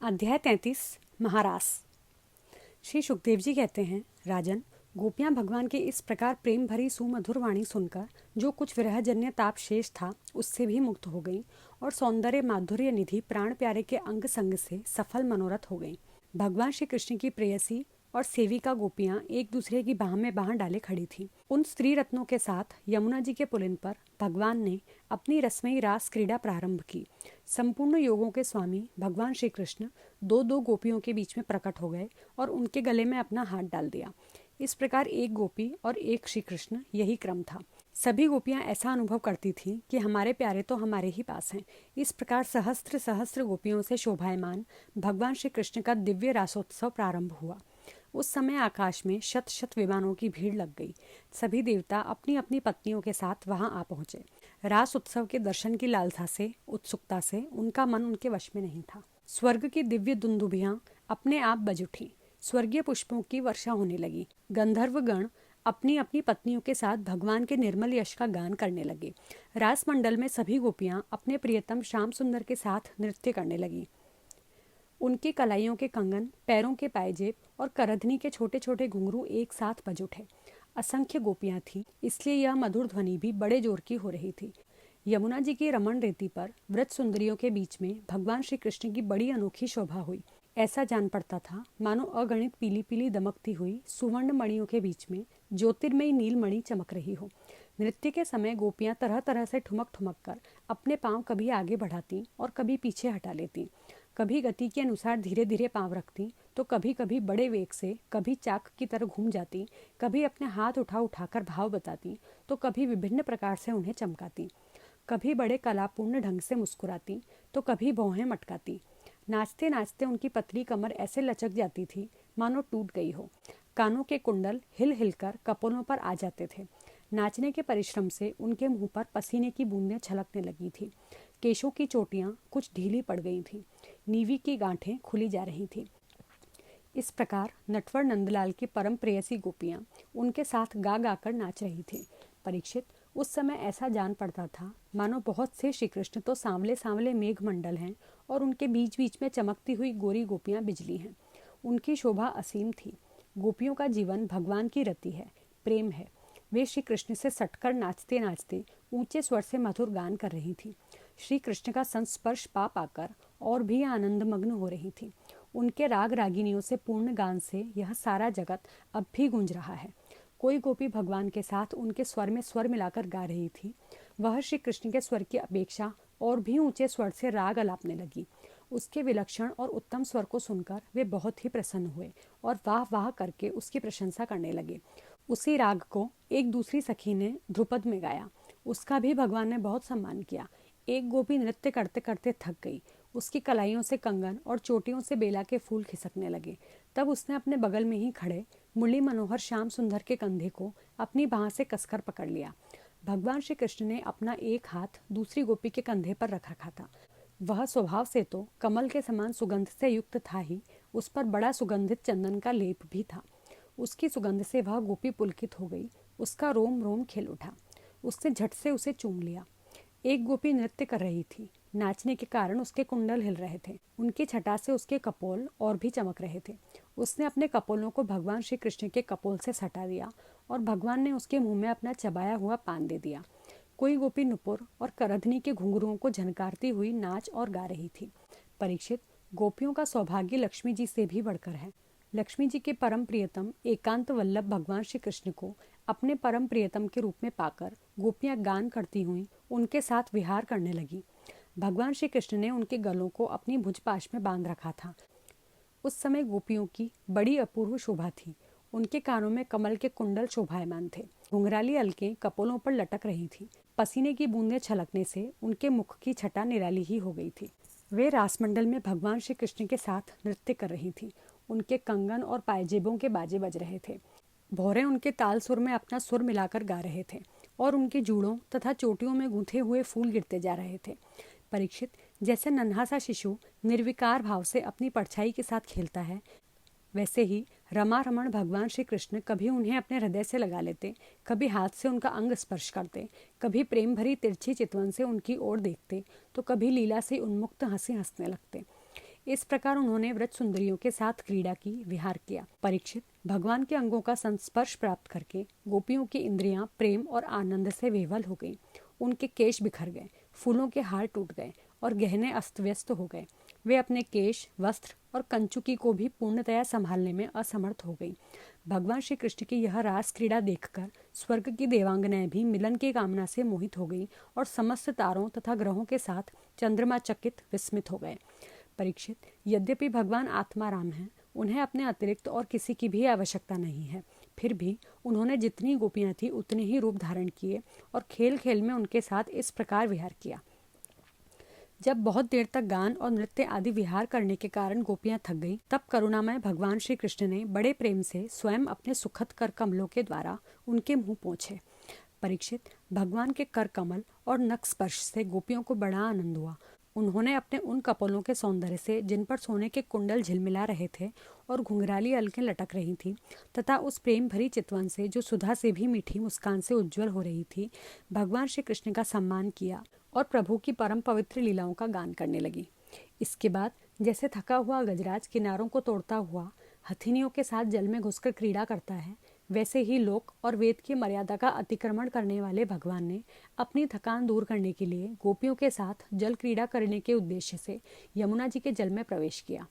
अध्याय 33 महारास। श्री सुखदेव जी कहते हैं, राजन, गोपियां भगवान के इस प्रकार प्रेम भरी सुमधुर वाणी सुनकर जो कुछ विरहजन्य ताप शेष था उससे भी मुक्त हो गईं और सौंदर्य माधुर्य निधि प्राण प्यारे के अंग संग से सफल मनोरथ हो गईं। भगवान श्री कृष्ण की प्रेयसी और सेविका गोपियां एक दूसरे की बाह में बाह डाले खड़ी थीं। उन स्त्री रत्नों के साथ यमुना जी के पुलिन पर भगवान ने अपनी रसमयी रास क्रीड़ा प्रारंभ की। संपूर्ण योगों के स्वामी भगवान श्री कृष्ण दो दो गोपियों के बीच में प्रकट हो गए और उनके गले में अपना हाथ डाल दिया। इस प्रकार एक गोपी और एक श्री कृष्ण, यही क्रम था। सभी गोपियां ऐसा अनुभव करती थीं कि हमारे प्यारे तो हमारे ही पास हैं। इस प्रकार सहस्त्र सहस्त्र गोपियों से शोभायमान भगवान श्री कृष्ण का दिव्य रासोत्सव प्रारंभ हुआ। उस समय आकाश में शत शत विमानों की भीड़ लग गई। सभी देवता अपनी अपनी पत्नियों के साथ वहां आ पहुंचे। रास उत्सव के दर्शन की लालसा से, उत्सुकता से उनका मन उनके वश में नहीं था। स्वर्ग की दिव्य दुंदुभियां अपने आप बज उठी। स्वर्गीय पुष्पों की वर्षा होने लगी। गंधर्व गण अपनी अपनी पत्नियों के साथ भगवान के निर्मल यश का गान करने लगे। रास मंडल में सभी गोपियां अपने प्रियतम श्याम सुंदर के साथ नृत्य करने लगी। उनकी कलाइयों के कंगन, पैरों के पायजेब और करधनी के छोटे छोटे घुंघरू एक साथ बज उठे। असंख्य गोपियां थीं, इसलिए यह मधुर ध्वनि भी बड़े जोर की हो रही थी। यमुना जी की रमण रेती पर व्रत सुंदरियों के बीच में भगवान श्री कृष्ण की बड़ी अनोखी शोभा हुई। ऐसा जान पड़ता था मानो अगणित पीली पीली दमकती हुई सुवर्ण मणियों के बीच में ज्योतिर्मयी नील मणि चमक रही हो। नृत्य के समय गोपियां तरह तरह से ठुमक ठुमक कर अपने पांव कभी आगे बढ़ाती और कभी पीछे हटा लेती। कभी गति के अनुसार धीरे धीरे पांव रखती तो कभी कभी बड़े वेग से, कभी चाक की तरह घूम जाती, कभी अपने हाथ उठा उठाकर भाव बताती तो कभी विभिन्न प्रकार से उन्हें चमकाती, कभी बड़े कलापूर्ण ढंग से मुस्कुराती तो कभी भौहें मटकाती। नाचते नाचते उनकी पतली कमर ऐसे लचक जाती थी मानो टूट गई हो। कानों के कुंडल हिल हिलकर कपोलों पर आ जाते थे। नाचने के परिश्रम से उनके मुंह पर पसीने की बूंदें छलकने लगी थी। केशों की चोटियां कुछ ढीली पड़ गई थीं। नीवी की गांठें खुली जा रही थीं। इस प्रकार नटवर नंदलाल की परम प्रेयसी गोपियां उनके साथ गा गाकर नाच रही थी। परीक्षित, उस समय ऐसा जान पड़ता था मानो बहुत से श्री कृष्ण तो सांवले सांवले मेघ मंडल हैं और उनके बीच बीच में चमकती हुई गोरी गोपियां बिजली हैं। उनकी शोभा असीम थी। गोपियों का जीवन भगवान की रति है, प्रेम है। वे श्री कृष्ण से सटकर नाचते नाचते ऊंचे स्वर से मधुर गान कर रही थी। श्री कृष्ण का संस्पर्श पा पाकर और भी आनंदमग्न हो रही थी। उनके राग रागिनियों से पूर्ण गान से यह सारा जगत अब भी गूंज रहा है। कोई गोपी भगवान के साथ उनके स्वर में स्वर मिलाकर गा रही थी। वह श्री कृष्ण के स्वर की अपेक्षा और भी ऊंचे स्वर से राग अलापने लगी। उसके विलक्षण और उत्तम स्वर को सुनकर वे बहुत ही प्रसन्न हुए और वाह वाह करके उसकी प्रशंसा करने लगे। उसी राग को एक दूसरी सखी ने ध्रुपद में गाया। उसका भी भगवान ने बहुत सम्मान किया। एक गोपी नृत्य करते करते थक गई। उसकी कलाइयों से कंगन और चोटियों से बेला के फूल खिसकने लगे। तब उसने अपने बगल में ही खड़े मुरली मनोहर श्याम सुंदर के कंधे को अपनी बाह से कसकर पकड़ लिया। भगवान श्री कृष्ण ने अपना एक हाथ दूसरी गोपी के कंधे पर रख रखा था। वह स्वभाव से तो कमल के समान सुगंध से युक्त था ही, उस पर बड़ा सुगंधित चंदन का लेप भी था। उसकी सुगंध से वह गोपी पुलकित हो गई। उसका रोम रोम खिल उठा। उसने झट से उसे चूम लिया। एक गोपी नृत्य कर रही थी। नाचने के कारण उसके कुंडल हिल रहे थे। उनकी छटा से उसके कपोल और भी चमक रहे थे। उसने अपने कपोलों को भगवान श्री कृष्ण के कपोल से सटा दिया और भगवान ने उसके मुंह में अपना चबाया हुआ पान दे दिया। कोई गोपी नुपुर और करधनी के घुंघरुओं को झनकारती हुई नाच और गा रही थी। परीक्षित, गोपियों का सौभाग्य लक्ष्मी जी से भी बढ़कर है। लक्ष्मी जी के परम प्रियतम एकांत वल्लभ भगवान श्री कृष्ण को अपने परम प्रियतम के रूप में पाकर गोपियां गान करती हुई उनके साथ विहार करने लगी। भगवान श्री कृष्ण ने उनके गलों को अपनी भुजपाश में बांध रखा था। उस समय गोपियों की बड़ी अपूर्व शोभा थी। उनके कानों में कमल के कुंडल शोभायमान थे। घुंघराली अलकें कपोलों पर लटक रही थी। पसीने की बूंदें छलकने से उनके मुख की छटा निराली ही हो गई थी। वे रासमंडल में भगवान श्री कृष्ण के साथ नृत्य कर रही थी। उनके कंगन और पायजेबों के बाजे बज रहे थे। भौरे उनके ताल सुर में अपना सुर मिलाकर गा रहे थे और उनके जूड़ों तथा चोटियों में गूंथे हुए फूल गिरते जा रहे थे। परीक्षित, जैसे नन्हा सा शिशु निर्विकार भाव से अपनी परछाई के साथ खेलता है, वैसे ही रमा रमण भगवान श्री कृष्ण कभी उन्हें अपने हृदय से लगा लेते, कभी हाथ से उनका अंग स्पर्श करते, कभी प्रेम भरी तिरछी चितवन से उनकी ओर देखते तो कभी लीला से उन्मुक्त हंसी हंसने लगते। इस प्रकार उन्होंने व्रत सुंदरियों के साथ क्रीड़ा की, विहार किया। परीक्षित, भगवान के अंगों का संस्पर्श प्राप्त करके गोपियों की इंद्रियां प्रेम और आनंद से विह्वल हो गईं। उनके केश बिखर गए, फूलों के हार टूट गए और गहने अस्त व्यस्त हो गए। वे अपने केश, वस्त्र और कंचुकी को भी पूर्णतया संभालने में असमर्थ हो गईं। भगवान श्री कृष्ण की यह रास क्रीड़ा देखकर स्वर्ग की देवांगनाएं भी मिलन की कामना से मोहित हो गईं और समस्त तारों तथा ग्रहों के साथ चंद्रमा चकित विस्मित हो गए। परीक्षित, यद्यपि भगवान आत्माराम हैं, उन्हें अपने अतिरिक्त और किसी की भी आवश्यकता नहीं है, फिर भी उन्होंने जितनी गोपियां थी उतने ही रूप धारण किए और खेल खेल में उनके साथ इस प्रकार विहार किया। जब बहुत देर तक गान और नृत्य आदि विहार करने के कारण गोपियां थक गईं, तब करुणामय भगवान श्री कृष्ण ने बड़े प्रेम से स्वयं अपने सुखद कर कमलों के द्वारा उनके मुंह पोंछे। परीक्षित, भगवान के कर कमल और नख स्पर्श से गोपियों को बड़ा आनंद हुआ। उन्होंने अपने उन कपोलों के सौंदर्य से, जिन पर सोने के कुंडल झिलमिला रहे थे और घुंघराली अलकें लटक रही थीं, तथा उस प्रेम भरी चितवन से जो सुधा से भी मीठी मुस्कान से उज्जवल हो रही थी, भगवान श्री कृष्ण का सम्मान किया और प्रभु की परम पवित्र लीलाओं का गान करने लगी। इसके बाद जैसे थका हुआ गजराज किनारों को तोड़ता हुआ हथिनियों के साथ जल में घुसकर क्रीड़ा करता है, वैसे ही लोक और वेद की मर्यादा का अतिक्रमण करने वाले भगवान ने अपनी थकान दूर करने के लिए गोपियों के साथ जल क्रीड़ा करने के उद्देश्य से यमुना जी के जल में प्रवेश किया।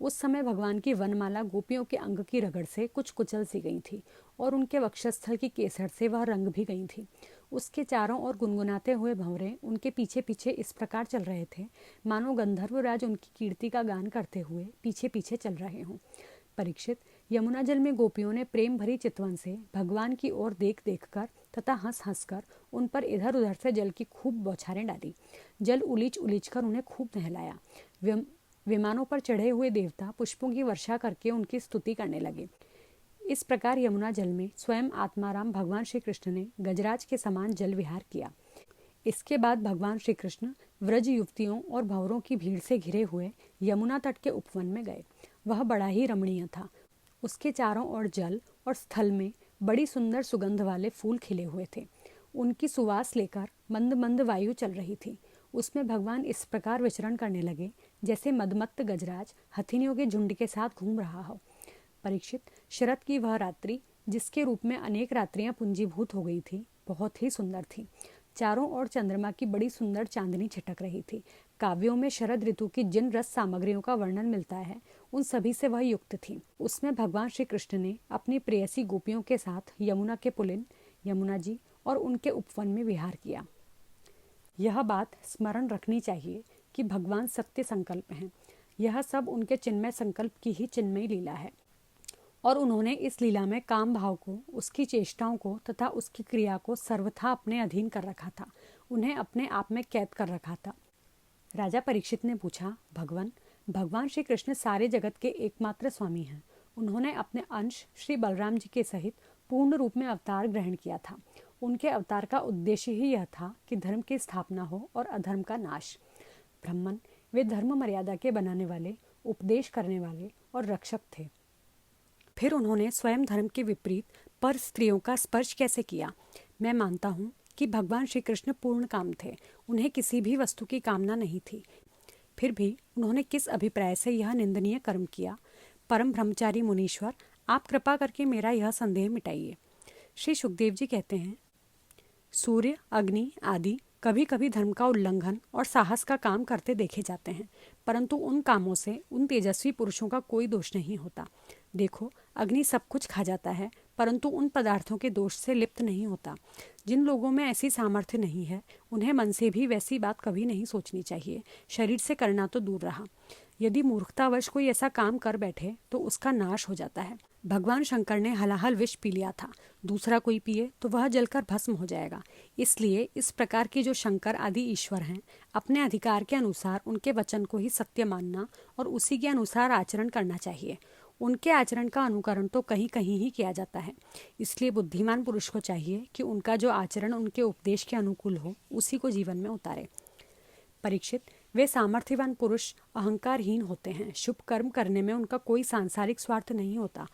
उस समय भगवान की वनमाला गोपियों के अंग की रगड़ से कुछ कुचल सी गई थी और उनके वक्षस्थल की केसर से वह रंग भी गई थी। उसके चारों ओर गुनगुनाते हुए भंवरे उनके पीछे पीछे इस प्रकार चल रहे थे मानो गंधर्वराज उनकी कीर्ति का गान करते हुए पीछे पीछे चल रहे हों। परीक्षित, यमुना जल में गोपियों ने प्रेम भरी चितवन से भगवान की ओर देख देख कर तथा हंस हंस कर उन पर इधर उधर से जल की खूब बौछारें डाली। जल उलीच उलीच कर उन्हें खूब नहलाया। विमानों पर चढ़े हुए देवता पुष्पों की वर्षा करके उनकी स्तुति करने लगे। इस प्रकार यमुना जल में स्वयं आत्माराम भगवान श्री कृष्ण ने गजराज के समान जल विहार किया। इसके बाद भगवान श्री कृष्ण व्रज युवतियों और भंवरों की भीड़ से घिरे हुए यमुना तट के उपवन में गए। वह बड़ा ही रमणीय था। उसके चारों ओर जल और स्थल में बड़ी सुंदर सुगंध वाले फूल खिले हुए थे। उनकी सुवास लेकर मंद मंद वायु चल रही थी। उसमें भगवान इस प्रकार विचरण करने लगे जैसे मदमत्त गजराज हथिनियों के झुंड के साथ घूम रहा हो। परीक्षित, शरद की वह रात्रि, जिसके रूप में अनेक रात्रियां पुंजीभूत हो गई थी, बहुत ही सुंदर थी। चारों ओर चंद्रमा की बड़ी सुंदर चांदनी छिटक रही थी। काव्यों में शरद ऋतु की जिन रस सामग्रियों का वर्णन मिलता है, उन सभी से वह युक्त थी। उसमें भगवान श्री कृष्ण ने अपनी प्रेयसी गोपियों के साथ यमुना के पुलिन, यमुना जी और उनके उपवन में विहार किया। यह बात स्मरण रखनी चाहिए कि भगवान सत्य संकल्प हैं। यह सब उनके चिन्मय संकल्प की ही चिन्मयी लीला है और उन्होंने इस लीला में काम भाव को, उसकी चेष्टाओं को तथा उसकी क्रिया को सर्वथा अपने अधीन कर रखा था, उन्हें अपने आप में कैद कर रखा था। राजा परीक्षित ने पूछा, भगवान श्री कृष्ण सारे जगत के एकमात्र स्वामी हैं। उन्होंने अपने अंश श्री बलराम जी के सहित पूर्ण रूप में अवतार ग्रहण किया था। उनके अवतार का उद्देश्य ही यह था कि धर्म की स्थापना हो और अधर्म का नाश। ब्राह्मण, वे धर्म मर्यादा के बनाने वाले, उपदेश करने वाले और रक्षक थे। फिर उन्होंने स्वयं धर्म के विपरीत पर स्त्रियों का स्पर्श कैसे किया? मैं मानता हूँ कि भगवान श्री कृष्ण पूर्ण काम थे। उन्हें किसी भी वस्तु की कामना नहीं थी। फिर भी उन्होंने किस अभिप्राय से यह निंदनीय कर्म किया? परम ब्रह्मचारी मुनीश्वर, आप कृपा करके मेरा यह संदेह मिटाइए। श्री सुखदेव जी कहते हैं, सूर्य, अग्नि आदि कभी कभी धर्म का उल्लंघन और साहस का काम करते देखे जाते हैं, परंतु उन कामों से उन तेजस्वी पुरुषों का कोई दोष नहीं होता। देखो, अग्नि सब कुछ खा जाता है, परंतु उन पदार्थों के दोष से लिप्त नहीं होता। जिन लोगों में ऐसी सामर्थ्य नहीं है, उन्हें मन से भी वैसी बात कभी नहीं सोचनी चाहिए। शरीर से करना तो दूर रहा, यदि मूर्खतावश कोई ऐसा काम कर बैठे तो उसका नाश हो जाता है। भगवान शंकर ने हलाहल विष पी लिया था, दूसरा कोई पिए तो वह जलकर भस्म हो जाएगा। इसलिए इस प्रकार के जो शंकर आदि ईश्वर हैं, अपने अधिकार के अनुसार उनके वचन को ही सत्य मानना और उसी के अनुसार आचरण करना चाहिए। उनके आचरण का अनुकरण तो कहीं कहीं ही किया जाता है। इसलिए बुद्धिमान पुरुष को चाहिए कि उनका जो आचरण उनके उपदेश के अनुकूल हो, उसी को जीवन में उतारे। परीक्षित, वे सामर्थ्यवान पुरुष अहंकारहीन होते हैं। शुभ कर्म करने में उनका कोई सांसारिक स्वार्थ नहीं होता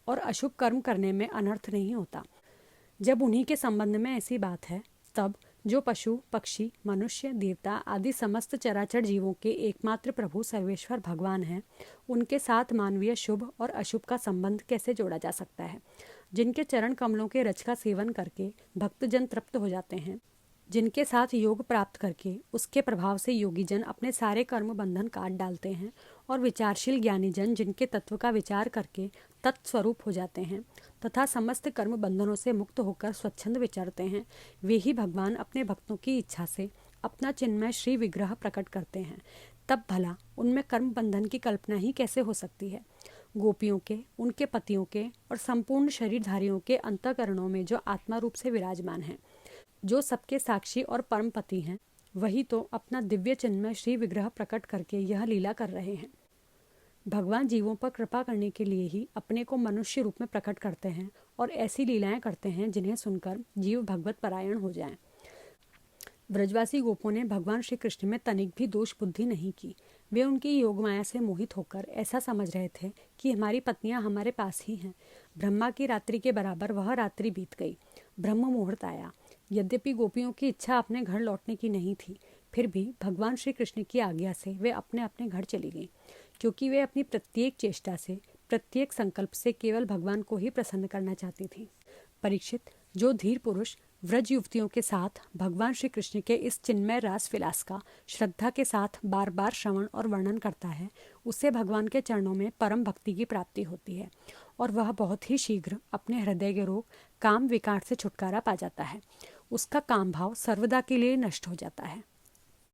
और अशुभ कर्म करने में अनर्थ नहीं होता। जब उन्हीं के संबंध में ऐसी बात है, तब जो पशु पक्षी मनुष्य देवता आदि समस्त चराचर जीवों के एकमात्र प्रभु सर्वेश्वर भगवान हैं, उनके साथ मानवीय शुभ और अशुभ का संबंध कैसे जोड़ा जा सकता है। जिनके चरण कमलों के रज का सेवन करके भक्तजन तृप्त हो जाते हैं, जिनके साथ योग प्राप्त करके उसके प्रभाव से योगी जन अपने सारे कर्म बंधन काट डालते हैं, और विचारशील ज्ञानी जन जिनके तत्व का विचार करके तत्स्वरूप हो जाते हैं तथा समस्त कर्म बंधनों से मुक्त होकर स्वच्छंद विचरते हैं, वे ही भगवान अपने भक्तों की इच्छा से अपना चिन्मय श्री विग्रह प्रकट करते हैं। तब भला उनमें कर्म बंधन की कल्पना ही कैसे हो सकती है। गोपियों के, उनके पतियों के और संपूर्ण शरीरधारियों के अंतःकरणों में जो आत्मा रूप से विराजमान हैं, जो सबके साक्षी और परम पति हैं, वही तो अपना दिव्य चिन्मय श्री विग्रह प्रकट करके यह लीला कर रहे हैं। भगवान जीवों पर कृपा करने के लिए ही अपने को मनुष्य रूप में प्रकट करते हैं और ऐसी लीलाएं करते हैं जिन्हें सुनकर जीव भगवत परायण हो जाएं। ब्रजवासी गोपों ने भगवान श्री कृष्ण में तनिक भी दोष बुद्धि नहीं की। वे उनकी योगमाया से मोहित होकर ऐसा समझ रहे थे कि हमारी पत्नियां हमारे पास ही हैं। ब्रह्मा की रात्रि के बराबर वह रात्रि बीत गई। ब्रह्म मुहूर्त आया। यद्यपि गोपियों की इच्छा अपने घर लौटने की नहीं थी, फिर भी भगवान श्री कृष्ण की आज्ञा से वे अपने अपने घर चली गईं, क्योंकि वे अपनी प्रत्येक चेष्टा से, प्रत्येक संकल्प से केवल भगवान को ही प्रसन्न करना चाहती थीं। परीक्षित, जो धीर पुरुष व्रज युवतियों के साथ भगवान श्री कृष्ण के इस चिन्मय रास विलास का श्रद्धा के साथ बार बार श्रवण और वर्णन करता है, उसे भगवान के चरणों में परम भक्ति की प्राप्ति होती है और वह बहुत ही शीघ्र अपने हृदय के रोग काम विकार से छुटकारा पा जाता है। उसका काम भाव सर्वदा के लिए नष्ट हो जाता है।